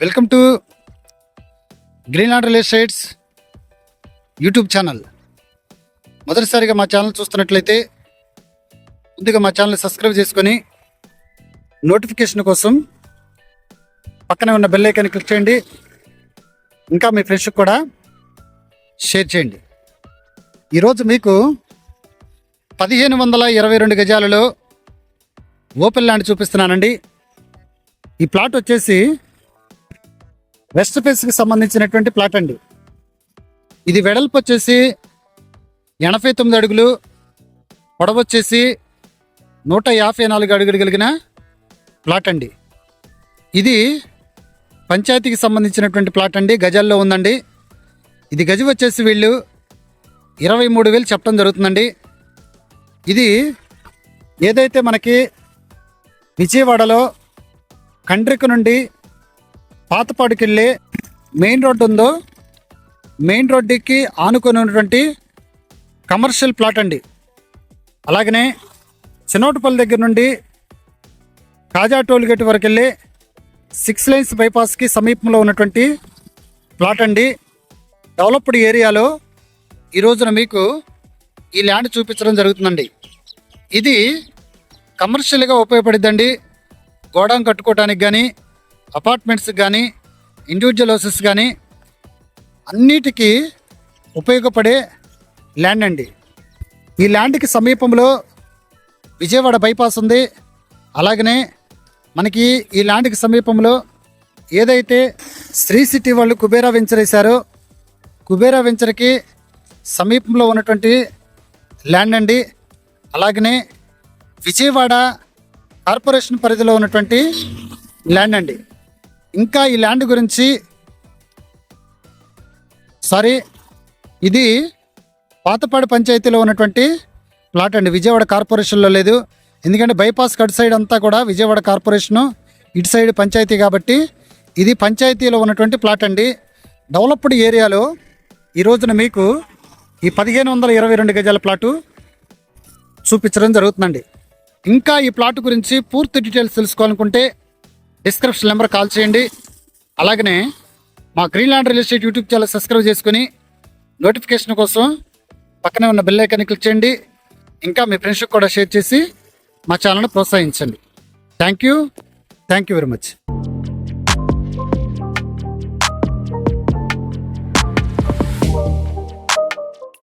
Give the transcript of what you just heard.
Welcome to Greenland real estates YouTube channel. మొదటిసారిగా మా channel చూస్తున్నట్లయితే ముందుగా మా ఛానల్ సబ్స్క్రైబ్ చేసుకొని నోటిఫికేషన్ కోసం పక్కనే ఉన్న బెల్ ఐకాన్ క్లిక్ చేయండి. ఇంకా మీ ఫ్రెండ్స్కి కూడా షేర్ చేయండి. ఈరోజు మీకు 1522 గజాలలో ఓపెన్ ల్యాండ్ చూపిస్తున్నానండి. ఈ ప్లాట్ వచ్చేసి వెస్ట్ ఫేస్కి సంబంధించినటువంటి ప్లాట్ అండి. ఇది వెడల్పు వచ్చేసి 89 అడుగులు, పొడవు వచ్చేసి 154 అడుగులు కలిగిన ప్లాట్ అండి. ఇది పంచాయతీకి సంబంధించినటువంటి ప్లాట్ అండి. గజాల్లో ఉందండి. ఇది గజి వచ్చేసి వీళ్ళు 23,000 చెప్పడం జరుగుతుందండి. ఇది ఏదైతే మనకి విజయవాడలో కండ్రిక నుండి పాతపాడుకి వెళ్ళే మెయిన్ రోడ్డు ఉందో, మెయిన్ రోడ్డుకి ఆనుకొని ఉన్నటువంటి కమర్షియల్ ప్లాట్ అండి. అలాగనే చిన్నోటపల్లి దగ్గర నుండి కాజా టోల్ గేట్ వరకు వెళ్ళే 6 లైన్స్ బైపాస్కి సమీపంలో ఉన్నటువంటి ప్లాట్ అండి. డెవలప్డ్ ఏరియాలో ఈ రోజున మీకు ఈ ల్యాండ్ చూపించడం జరుగుతుందండి. ఇది కమర్షియల్గా ఉపయోగపడిద్దండి. గోడౌన్ కట్టుకోవడానికి కానీ, అపార్ట్మెంట్స్కి కానీ, ఇండివిజువల్ హౌసెస్ కానీ అన్నిటికీ ఉపయోగపడే ల్యాండ్ అండి. ఈ ల్యాండ్కి సమీపంలో విజయవాడ బైపాస్ ఉంది. అలాగనే మనకి ఈ ల్యాండ్కి సమీపంలో ఏదైతే శ్రీ సిటీ వాళ్ళు కుబేరా వెంచర్ వేశారో, కుబేరా వెంచర్కి సమీపంలో ఉన్నటువంటి ల్యాండ్ అండి. అలాగనే విజయవాడ కార్పొరేషన్ పరిధిలో ఉన్నటువంటి ల్యాండ్ అండి. ఇంకా ఈ ల్యాండ్ గురించి ఇది పాతపాడు పంచాయతీలో ఉన్నటువంటి ప్లాట్ అండి. విజయవాడ కార్పొరేషన్లో లేదు. ఎందుకంటే బైపాస్ కట్ సైడ్ అంతా కూడా విజయవాడ కార్పొరేషను, ఇటు సైడ్ పంచాయతీ కాబట్టి ఇది పంచాయతీలో ఉన్నటువంటి ప్లాట్ అండి. డెవలప్డ్ ఏరియాలో ఈ రోజున మీకు ఈ 1522 గజాల ప్లాటు చూపించడం జరుగుతుందండి. ఇంకా ఈ ప్లాట్ గురించి పూర్తి డీటెయిల్స్ తెలుసుకోవాలనుకుంటే డిస్క్రిప్షన్ నెంబర్ కాల్ చేయండి. అలాగనే మా Greenland real estate YouTube channel subscribe చేసుకుని నోటిఫికేషన్ కోసం పక్కనే ఉన్న బెల్ ఐకాన్ని క్లిక్ చేయండి. ఇంకా మీ ఫ్రెండ్స్కి కూడా షేర్ చేసి మా ఛానల్ని ప్రోత్సహించండి. Thank you very much.